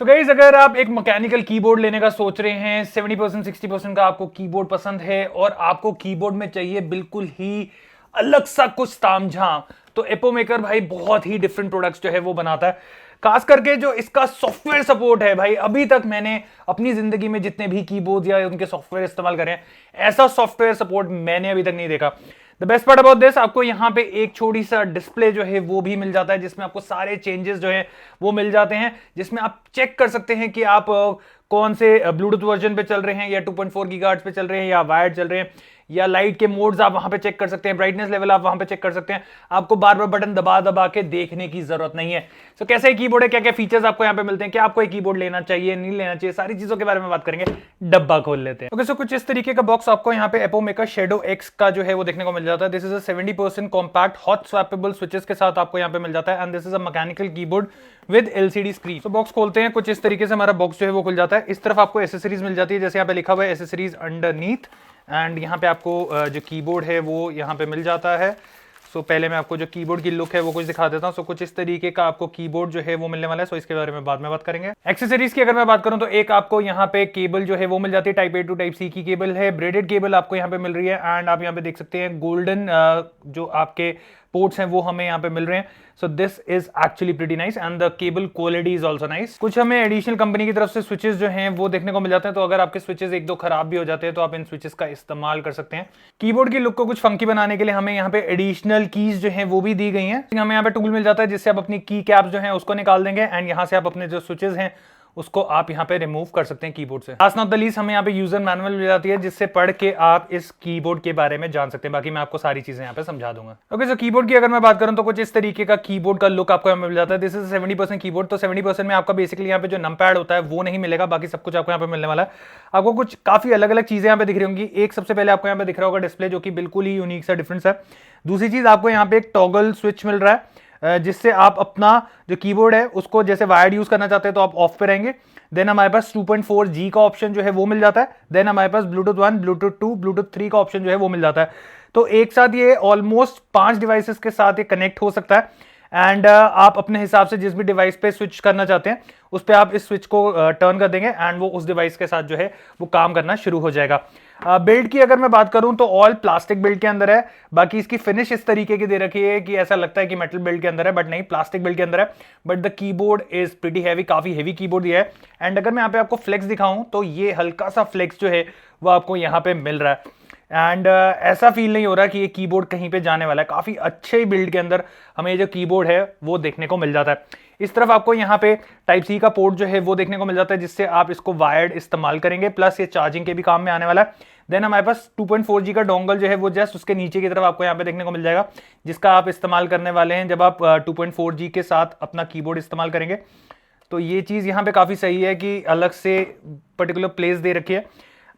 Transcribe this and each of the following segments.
तो गाइस, अगर आप एक मैकेनिकल कीबोर्ड लेने का सोच रहे हैं, 70% 60% का आपको कीबोर्ड पसंद है और आपको कीबोर्ड में चाहिए बिल्कुल ही अलग सा कुछ तामझाम, तो एपोमेकर भाई बहुत ही डिफरेंट प्रोडक्ट्स जो है वो बनाता है। खास करके जो इसका सॉफ्टवेयर सपोर्ट है भाई, अभी तक मैंने अपनी जिंदगी में जितने भी कीबोर्ड या उनके सॉफ्टवेयर इस्तेमाल करे हैं, ऐसा सॉफ्टवेयर सपोर्ट मैंने अभी तक नहीं देखा। The best part about this, आपको यहाँ पे एक छोटी सा डिस्प्ले जो है वो भी मिल जाता है, जिसमें आपको सारे चेंजेस जो है वो मिल जाते हैं, जिसमें आप चेक कर सकते हैं कि आप कौन से ब्लूटूथ वर्जन पे चल रहे हैं, या 2.4 गीगाहर्ट्ज पे चल रहे हैं, या वायर्ड चल रहे हैं, या लाइट के मोड्स आप वहां पे चेक कर सकते हैं, ब्राइटनेस लेवल आप वहां पे चेक कर सकते हैं। आपको बार बार बटन दबा दबा के देखने की जरूरत नहीं है। तो कैसे कीबोर्ड है, क्या क्या फीचर्स आपको यहाँ पे मिलते हैं, क्या आपको एक कीबोर्ड लेना चाहिए नहीं लेना चाहिए, सारी चीजों के बारे में बात करेंगे। डब्बा खोल लेते हैं। ओके, सो कुछ इस तरीके का बॉक्स आपको यहाँ पे एपोमेकर शेडो एक्स का जो है वो देखने को मिल जाता है। This is a 70% compact hot swappable switches के साथ आपको यहाँ पे मिल जाता है, and this is a mechanical keyboard with LCD screen. तो बॉक्स खोलते हैं, कुछ इस तरीके से हमारा बॉक्स जो है वो खुल जाता है। इस तरफ आपको एसेसरीज मिल जाती है, जैसे यहाँ पे लिखा हुआ है एसेसरीज अंडरनीथ, एंड यहाँ पे आपको जो कीबोर्ड है वो यहाँ पे मिल जाता है। सो पहले मैं आपको जो कीबोर्ड की लुक है वो कुछ दिखा देता हूँ। सो कुछ इस तरीके का आपको कीबोर्ड जो है वो मिलने वाला है। सो इसके बारे में बाद में बात करेंगे। एक्सेसरीज की अगर मैं बात करूँ तो एक आपको यहाँ पे केबल जो है वो मिल जाती है, type A to type C की केबल है, ब्रेडेड केबल आपको यहाँ पे मिल रही है, एंड आप यहाँ पे देख सकते हैं गोल्डन जो आपके पोर्ट्स हैं वो हमें यहाँ पे मिल रहे हैं। So this is actually pretty nice, and the cable quality is also nice. कुछ हमें एडिशनल कंपनी की तरफ से स्विचेस जो हैं वो देखने को मिल जाते हैं, तो अगर आपके स्विचेस एक दो खराब भी हो जाते हैं तो आप इन स्विचेस का इस्तेमाल कर सकते हैं। कीबोर्ड की लुक को कुछ फंकी बनाने के लिए हमें यहाँ पे एडिशनल कीज जो है वो भी दी गई हैं। हमें यहाँ पे टूल मिल जाता है जिससे आप अपनी की कैप जो है उसको निकाल देंगे, एंड यहाँ से आप अपने जो स्विचेस हैं उसको आप यहाँ पे रिमूव कर सकते हैं कीबोर्ड से। लास्ट नॉट द लीस्ट, हमें यहाँ पे यूजर मैनुअल मिल जाती है, जिससे पढ़ के आप इस कीबोर्ड के बारे में जान सकते हैं। बाकी मैं आपको सारी चीजें यहाँ पे समझा दूंगा। ओके, सो कीबोर्ड की अगर मैं बात करूं तो कुछ इस तरीके का कीबोर्ड का लुक आपको यहाँ पे मिल जाता है। दिस इज 70% कीबोर्ड, तो 70% में आपका बेसिकली यहाँ पे जो नंपैड होता है वो नहीं मिलेगा, बाकी सब कुछ आपको यहाँ पे मिलने वाला है। आपको कुछ काफी अलग अलग चीजें यहाँ पे दिख रही होंगी। एक सबसे पहले आपको यहाँ पे दिख रहा होगा डिस्प्ले, जो कि बिल्कुल ही यूनिक सा डिफरेंस है। दूसरी चीज, आपको यहाँ पे एक टॉगल स्विच मिल रहा है, जिससे आप अपना जो कीबोर्ड है उसको जैसे वायर्ड यूज करना चाहते हैं तो आप ऑफ पे रहेंगे। देन हमारे पास 2.4G का ऑप्शन जो है वो मिल जाता है। देन हमारे पास ब्लूटूथ 1, ब्लूटूथ 2, ब्लूटूथ 3 का ऑप्शन जो है वो मिल जाता है। तो एक साथ ये ऑलमोस्ट 5 डिवाइसेस के साथ ये कनेक्ट हो सकता है, एंड आप अपने हिसाब से जिस भी डिवाइस पे स्विच करना चाहते हैं उस पे आप इस स्विच को टर्न कर देंगे, एंड वो उस डिवाइस के साथ जो है वो काम करना शुरू हो जाएगा। बिल्ड की अगर मैं बात करूं तो ऑल प्लास्टिक बिल्ड के अंदर है। बाकी इसकी फिनिश इस तरीके की दे रखी है कि ऐसा लगता है कि मेटल बिल्ड के अंदर है, बट नहीं, प्लास्टिक बिल्ड के अंदर है। But the keyboard is pretty heavy, काफी हैवी कीबोर्ड दिया है। एंड अगर मैं यहाँ पे आपको फ्लेक्स दिखाऊं तो ये हल्का सा फ्लेक्स जो है वो आपको यहाँ पे मिल रहा है, एंड ऐसा फील नहीं हो रहा कि ये कीबोर्ड कहीं पे जाने वाला है। काफी अच्छे बिल्ड के अंदर हमें जो कीबोर्ड है वो देखने को मिल जाता है। इस तरफ आपको यहाँ पे टाइप सी का पोर्ट जो है वो देखने को मिल जाता है, जिससे आप इसको वायर्ड इस्तेमाल करेंगे, प्लस ये चार्जिंग के भी काम में आने वाला है। देन हमारे पास 2.4G का डोंगल जो है वो जस्ट उसके नीचे की तरफ आपको यहाँ पे देखने को मिल जाएगा, जिसका आप इस्तेमाल करने वाले हैं जब आप 2.4G के साथ अपना कीबोर्ड इस्तेमाल करेंगे। तो ये चीज यहाँ पे काफी सही है कि अलग से पर्टिकुलर प्लेस दे रखी है।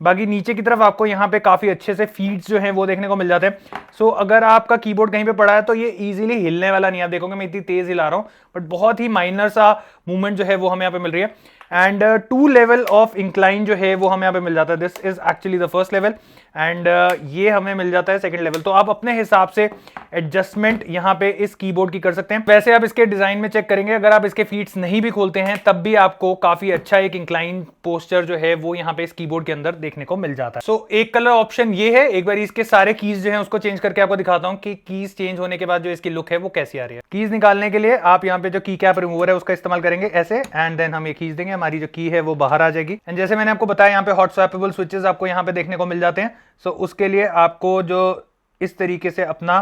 बाकी नीचे की तरफ आपको यहाँ पे काफी अच्छे से फीड्स जो हैं वो देखने को मिल जाते हैं। सो अगर आपका कीबोर्ड कहीं पे पड़ा है तो ये इजीली हिलने वाला नहीं है। आप देखोगे मैं इतनी तेज हिला रहा हूँ, बट बहुत ही माइनर सा मूवमेंट जो है वो हमें यहाँ पे मिल रही है। एंड 2 लेवल ऑफ इंक्लाइन जो है वो हमें यहाँ पे मिल जाता है। This is actually the first level, and ये हमें मिल जाता है सेकंड लेवल। तो आप अपने हिसाब से एडजस्टमेंट यहाँ पे इस कीबोर्ड की कर सकते हैं। वैसे आप इसके डिजाइन में चेक करेंगे, अगर आप इसके फीट्स नहीं भी खोलते हैं तब भी आपको काफी अच्छा एक इंक्लाइन पोस्चर जो है वो यहाँ पे इस कीबोर्ड के अंदर देखने को मिल जाता है। सो एक कलर ऑप्शन ये है। एक बार इसके सारे कीज जो है उसको चेंज करके आपको दिखाता हूँ कि कीज चेंज होने के बाद जो इसकी लुक है वो कैसी आ रही है। कीज निकालने के लिए आप यहाँ पे जो की कैप रिमूवर है उसका इस्तेमाल करेंगे ऐसे, एंड देन हम ये खींच देंगे, हमारी जो की है वो बाहर आ जाएगी। एंड जैसे मैंने आपको बताया यहाँ पे हॉट स्वैपेबल स्विचेस आपको यहाँ पे देखने को मिल जाते हैं। सो उसके लिए आपको जो इस तरीके से अपना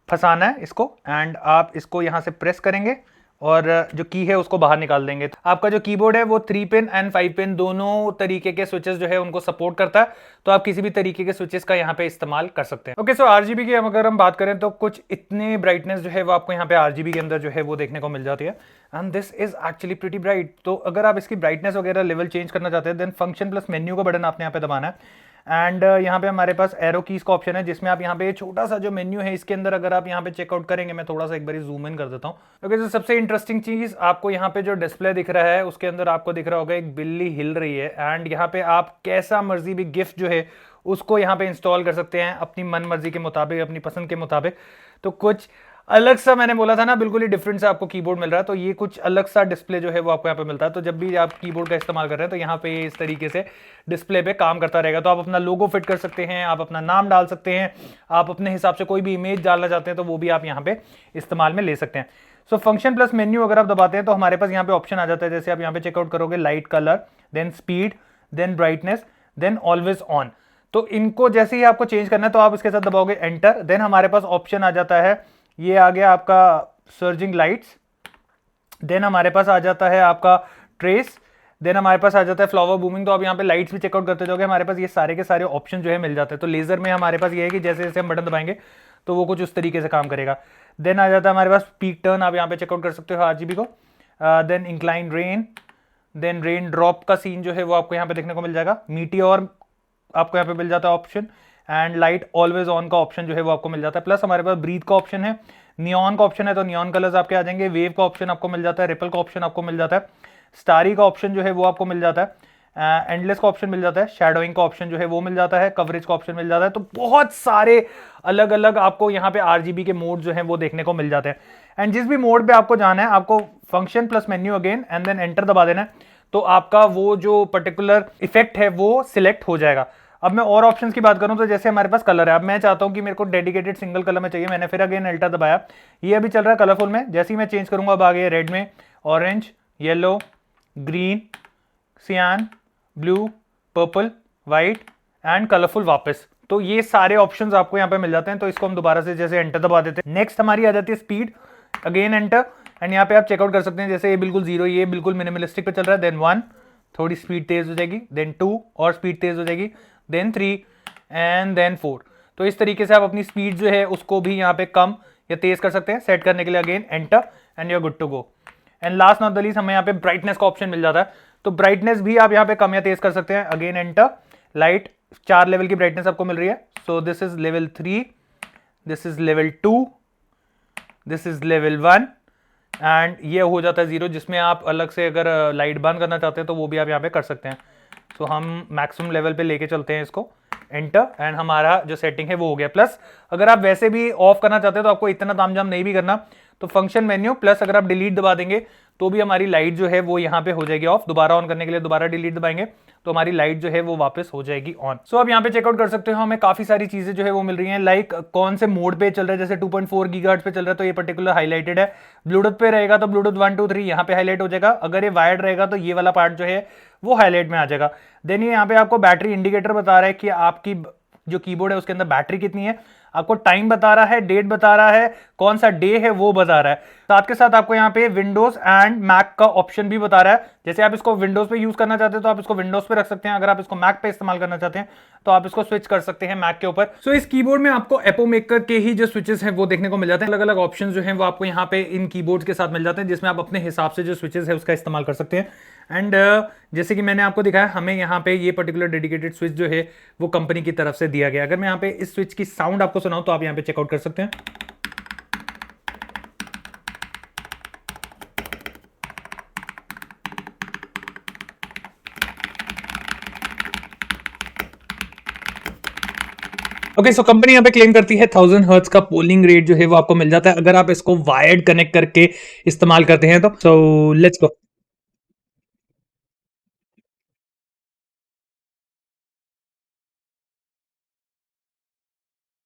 फंसाना है इसको, एंड आप इसको यहां से प्रेस करेंगे और जो की है उसको बाहर निकाल देंगे। आपका जो कीबोर्ड है वो 3 पिन एंड 5 पिन दोनों तरीके के स्विचेस जो है उनको सपोर्ट करता है, तो आप किसी भी तरीके के स्विचेस का यहाँ पे इस्तेमाल कर सकते हैं। ओके, सो आरजीबी की अगर हम बात करें तो कुछ इतने ब्राइटनेस जो है वो आपको यहाँ पे आरजीबी के अंदर जो है वो देखने को मिल जाती है, and this is actually pretty bright. तो अगर आप इसकी ब्राइटनेस वगैरह लेवल चेंज करना चाहते हैं देन फंक्शन प्लस मेन्यू का बटन आपने यहाँ पे दबाना है, एंड यहाँ पे हमारे पास एरो कीज का ऑप्शन है, जिसमें आप यहाँ पे छोटा सा जो मेन्यू है इसके अंदर अगर आप यहाँ पे चेकआउट करेंगे, मैं थोड़ा सा एक बार जूम इन कर देता हूँ। ओके, तो सबसे इंटरेस्टिंग चीज आपको यहाँ पे जो डिस्प्ले दिख रहा है उसके अंदर आपको दिख रहा होगा एक बिल्ली हिल रही है, एंड यहाँ पे आप कैसा मर्जी भी गिफ्ट जो है उसको यहाँ पे इंस्टॉल कर सकते हैं अपनी मन मर्जी के मुताबिक, अपनी पसंद के मुताबिक। तो कुछ अलग सा मैंने बोला था ना, बिल्कुल ही डिफरेंट सा आपको कीबोर्ड मिल रहा है। तो ये कुछ अलग सा डिस्प्ले जो है वो आपको यहाँ पे मिलता है। तो जब भी आप कीबोर्ड का इस्तेमाल कर रहे हैं तो यहाँ पे ये इस तरीके से डिस्प्ले पे काम करता रहेगा। तो आप अपना लोगो फिट कर सकते हैं, आप अपना नाम डाल सकते हैं, आप अपने हिसाब से कोई भी इमेज डालना चाहते हैं तो वो भी आप यहाँ पे इस्तेमाल में ले सकते हैं। सो फंक्शन प्लस मेन्यू अगर आप दबाते हैं तो हमारे पास यहाँ पे ऑप्शन आ जाता है। जैसे आप यहाँ पे चेकआउट करोगे, light, colour, then speed, then brightness, then always on. तो इनको जैसे ही आपको चेंज करना है तो आप इसके साथ दबाओगे एंटर, देन हमारे पास ऑप्शन आ जाता है, ये आ गया आपका सर्जिंग लाइट्स, देन हमारे पास आ जाता है आपका ट्रेस, देन हमारे पास आ जाता है फ्लावर बूमिंग। तो आप यहाँ पे लाइट्स भी चेकआउट करते जाओगे, हमारे पास ये सारे के सारे ऑप्शन जो है मिल जाते हैं। तो लेजर में हमारे पास ये है कि जैसे जैसे हम बटन दबाएंगे तो वो कुछ उस तरीके से काम करेगा। देन आ जाता है हमारे पास पीक टर्न, आप यहाँ पे चेकआउट कर सकते हो RGB को, then incline rain, then rain drop का सीन जो है वो आपको यहाँ पे देखने को मिल जाएगा। मीटियोर आपको यहाँ पे मिल जाता है option, and light always on का ऑप्शन जो है वो आपको मिल जाता है। प्लस हमारे पास ब्रीथ का ऑप्शन है, नियॉन का ऑप्शन है तो नियॉन कलर्स आपके आ जाएंगे, वेव का ऑप्शन आपको मिल जाता है, रिपल का ऑप्शन आपको मिल जाता है, स्टारी का ऑप्शन जो है वो आपको मिल जाता है, एंडलेस का ऑप्शन मिल जाता है, शैडोइंग का ऑप्शन जो है वो मिल जाता है, कवरेज का ऑप्शन मिल जाता है। तो बहुत सारे अलग अलग आपको यहाँ पे RGB के मोड जो है वो देखने को मिल जाते हैं। एंड जिस भी मोड पे आपको जाना है, आपको function plus menu again and then enter दबा देना है, तो आपका वो जो पर्टिकुलर इफेक्ट है वो सिलेक्ट हो जाएगा। अब मैं और ऑप्शंस की बात करूं तो जैसे हमारे पास कलर है, अब मैं चाहता हूं कि मेरे को डेडिकेटेड सिंगल कलर में चाहिए, मैंने फिर अगेन एल्टर दबाया, ये अभी चल रहा है कलरफुल में। जैसे ही मैं चेंज करूंगा अब आगे रेड में, ऑरेंज, येलो, ग्रीन, सियान, blue, purple, white and colourful वापस। तो ये सारे ऑप्शंस आपको यहाँ पे मिल जाते हैं। तो इसको हम दोबारा से जैसे एंटर दबा देते हैं, नेक्स्ट हमारी आ जाती है स्पीड, अगेन एंटर, एंड यहाँ पे आप चेकआउट कर सकते हैं। जैसे ये बिल्कुल 0, ये बिल्कुल मिनिमलिस्टिक पे चल रहा है, देन 1 थोड़ी स्पीड तेज हो जाएगी, देन 2 और स्पीड तेज हो जाएगी, देन 3 एंड देन 4। तो इस तरीके से आप अपनी स्पीड जो है उसको भी यहाँ पे कम या तेज कर सकते हैं। सेट करने के लिए again enter and you are good to go. And last not the least हमें यहाँ पे ब्राइटनेस का ऑप्शन मिल जाता है। तो ब्राइटनेस भी आप यहाँ पे कम या तेज कर सकते हैं, अगेन एंटर। लाइट 4 लेवल की ब्राइटनेस आपको मिल रही है। So this is level 3, this is level 2, this is level 1 and ये हो जाता है 0, जिसमें आप अलग से अगर लाइट बंद करना चाहते हैं तो वो भी आप यहाँ पे कर सकते हैं। सो हम मैक्सिमम लेवल पे लेके चलते हैं इसको, एंटर, एंड हमारा जो सेटिंग है वो हो गया। प्लस अगर आप वैसे भी ऑफ करना चाहते हैं तो आपको इतना तामझाम नहीं भी करना, तो फंक्शन मेन्यू प्लस अगर आप डिलीट दबा देंगे तो भी हमारी लाइट जो है वो यहाँ पे हो जाएगी ऑफ। दोबारा ऑन करने के लिए दोबारा डिलीट दबाएंगे तो हमारी लाइट जो है वो वापस हो जाएगी ऑन। सो अब यहाँ पे चेकआउट कर सकते हो, हमें काफी सारी चीजें जो है वो मिल रही हैं, लाइक कौन से मोड पे चल रहा है। जैसे 2.4 गीगाहर्ट्ज पे चल रहा है तो ये पर्टिकुलर हाईलाइटेड है, ब्लूटूथ पे रहेगा तो ब्लूटूथ 1 2 3 यहाँ पे हाईलाइट हो जाएगा, अगर ये वायर्ड रहेगा तो ये वाला पार्ट जो है वो हाईलाइट में आ जाएगा। देन ये यहाँ पे आपको बैटरी इंडिकेटर बता रहा है कि आपकी जो कीबोर्ड है उसके अंदर बैटरी कितनी है, आपको टाइम बता रहा है, डेट बता रहा है, कौन सा डे है वो बता रहा है। साथ के साथ आपको यहाँ पे विंडोज एंड मैक का ऑप्शन भी बता रहा है। जैसे आप इसको विंडोज पे यूज करना चाहते हैं तो आप इसको विंडोज पे रख सकते हैं, अगर आप इसको मैक पे इस्तेमाल करना चाहते हैं तो आप इसको स्विच कर सकते हैं मैक के ऊपर। सो इस कीबोर्ड में आपको एपो मेकर के ही जो स्विचेस हैं वो देखने को मिल जाते हैं। अलग अलग ऑप्शन जो है वो आपको यहाँ पे इन कीबोर्ड के साथ मिल जाते हैं, जिसमें आप अपने हिसाब से जो स्विचेस है उसका इस्तेमाल कर सकते हैं। एंड जैसे कि मैंने आपको दिखाया, हमें यहाँ पे ये पर्टिकुलर डेडिकेटेड स्विच जो है वो कंपनी की तरफ से दिया गया। अगर मैं यहाँ पे इस स्विच की साउंड आपको सुनाऊं तो आप यहाँ पे चेकआउट कर सकते हैं। ओके, सो कंपनी यहाँ पे क्लेम करती है 1000 हर्ट्ज का पोलिंग रेट जो है वो आपको मिल जाता है अगर आप इसको वायर्ड कनेक्ट करके इस्तेमाल करते हैं तो। So let's go.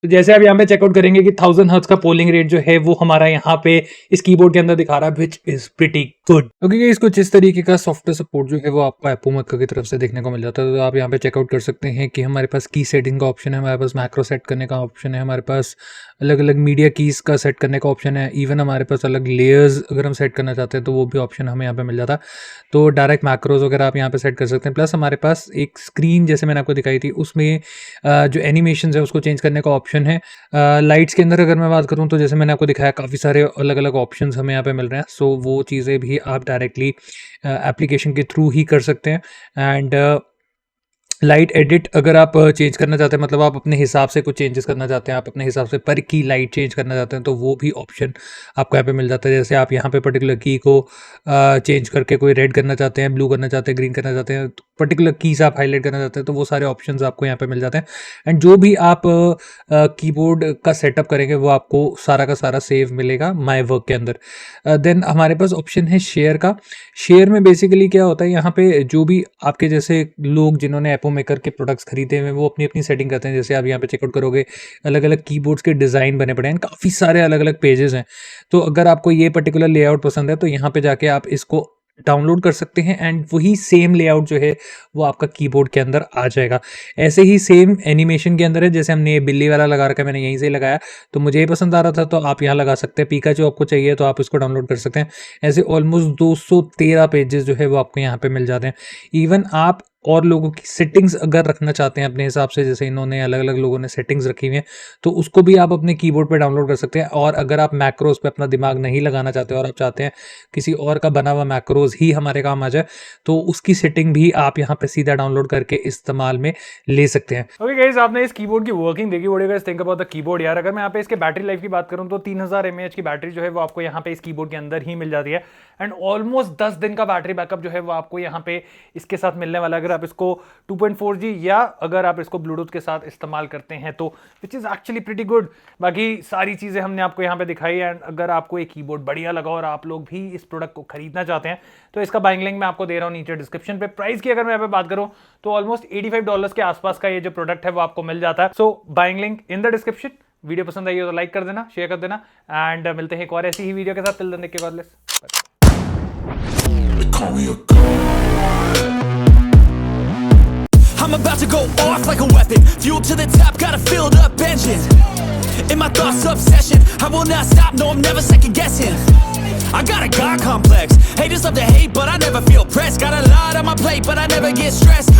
तो जैसे आप यहाँ पे चेकआउट करेंगे कि 1000 हर्ट्ज का पोलिंग रेट जो है वो हमारा यहाँ पे इस कीबोर्ड के अंदर दिखा रहा है, which is pretty good. Okay, इसको जिस तरीके का सॉफ्टवेयर सपोर्ट जो है वो आपको एपो मेकर की तरफ से देखने को मिल जाता है। तो आप यहाँ पे चेकआउट कर सकते हैं कि हमारे पास की सेटिंग का ऑप्शन है, हमारे पास मैक्रो सेट करने का ऑप्शन है, हमारे पास अलग अलग मीडिया कीज का सेट करने का ऑप्शन है, इवन हमारे पास अलग लेयर्स अगर हम सेट करना चाहते हैं तो वो भी ऑप्शन हमें यहाँ पे मिल जाता है। तो डायरेक्ट मैक्रोज वगैरह आप यहाँ पे सेट कर सकते हैं। प्लस हमारे पास एक स्क्रीन जैसे मैंने आपको दिखाई थी उसमें जो एनिमेशन है उसको चेंज करने का ऑप्शन है। लाइट्स के अंदर अगर मैं बात करूँ तो जैसे मैंने आपको दिखाया काफ़ी सारे अलग अलग ऑप्शंस हमें यहाँ पे मिल रहे हैं। सो वो चीज़ें भी आप डायरेक्टली एप्लीकेशन के थ्रू ही कर सकते हैं। एंड लाइट एडिट अगर आप चेंज करना चाहते हैं, मतलब आप अपने हिसाब से कुछ चेंजेस करना चाहते हैं, आप अपने हिसाब से पर की लाइट चेंज करना चाहते हैं तो वो भी ऑप्शन आपको यहाँ पे मिल जाता है। जैसे आप यहाँ पे पर्टिकुलर की को चेंज करके कोई रेड करना चाहते हैं, ब्लू करना चाहते हैं, ग्रीन करना चाहते हैं, पर्टिकुलर कीज आप हाईलाइट करना चाहते हैं तो वो सारे ऑप्शंस आपको यहाँ पे मिल जाते हैं। एंड जो भी आप कीबोर्ड का सेटअप करेंगे वो आपको सारा का सारा सेव मिलेगा माई वर्क के अंदर। देन हमारे पास ऑप्शन है शेयर का। शेयर में बेसिकली क्या होता है, यहाँ पे जो भी आपके जैसे लोग जिन्होंने एपो मेकर के प्रोडक्ट्स खरीदे हुए वो अपनी अपनी सेटिंग करते हैं। जैसे आप यहाँ पे चेकआउट करोगे अलग अलग कीबोर्ड्स के डिज़ाइन बने पड़े हैं, काफ़ी सारे अलग अलग पेजेस हैं। तो अगर आपको ये पर्टिकुलर लेआउट पसंद है तो यहाँ पे जाके आप इसको डाउनलोड कर सकते हैं एंड वही सेम लेआउट जो है वो आपका कीबोर्ड के अंदर आ जाएगा। ऐसे ही सेम एनिमेशन के अंदर है, जैसे हमने ये बिल्ली वाला लगा रखा है, मैंने यहीं से लगाया तो मुझे ये पसंद आ रहा था तो आप यहाँ लगा सकते हैं। पिकाचू आपको चाहिए तो आप इसको डाउनलोड कर सकते हैं। ऐसे ऑलमोस्ट 213 पेजेस जो है वो आपको यहाँ पे मिल जाते हैं। इवन आप और लोगों की सेटिंग्स अगर रखना चाहते हैं अपने हिसाब से, जैसे इन्होंने अलग अलग लोगों ने सेटिंग्स रखी हुई हैं, तो उसको भी आप अपने कीबोर्ड पे डाउनलोड कर सकते हैं। और अगर आप मैक्रोस पे अपना दिमाग नहीं लगाना चाहते और आप चाहते हैं किसी और का बना हुआ मैक्रोस ही हमारे काम आ जाए तो उसकी सेटिंग भी आप यहाँ पे सीधा डाउनलोड करके इस्तेमाल में ले सकते हैं। ओके गाइस, आपने इस कीबोर्ड की वर्किंग देखी। What do you guys think about the keyboard यार? अगर मैं यहाँ पे इसके बैटरी लाइफ की बात करूँ तो 3000 mAh की बैटरी जो है वो आपको यहाँ पे इस कीबोर्ड के अंदर ही मिल जाती है। एंड ऑलमोस्ट 10 दिन का बैटरी बैकअप जो है वो आपको यहाँ पे इसके साथ मिलने वाला है अगर आप इसको 2.4G या अगर आप इसको ब्लूटूथ के साथ इस्तेमाल करते हैं तो, which is actually pretty good. बाकी सारी चीजें हमने आपको यहाँ पे दिखाई। एंड अगर आपको ये कीबोर्ड बढ़िया लगा और आप लोग भी इस प्रोडक्ट को खरीदना चाहते हैं तो इसका बाइंग लिंक मैं आपको दे रहा हूँ नीचे डिस्क्रिप्शन पे। प्राइस की अगर मैं यहाँ पे बात करूँ तो ऑलमोस्ट $85 के आसपास का ये जो प्रोडक्ट है वो आपको मिल जाता है। So buying link in the description. Video पसंद आई हो तो लाइक कर देना, शेयर कर देना एंड मिलते हैं एक और ऐसी ही वीडियो के साथ। टिल देन के बाद I'm about to go off like a weapon, fuel to the top, got a filled up engine. In my thoughts, obsession, I will not stop, no, I'm never second guessing. I got a God complex, haters love to hate, but I never feel pressed. Got a lot on my plate, but I never get stressed.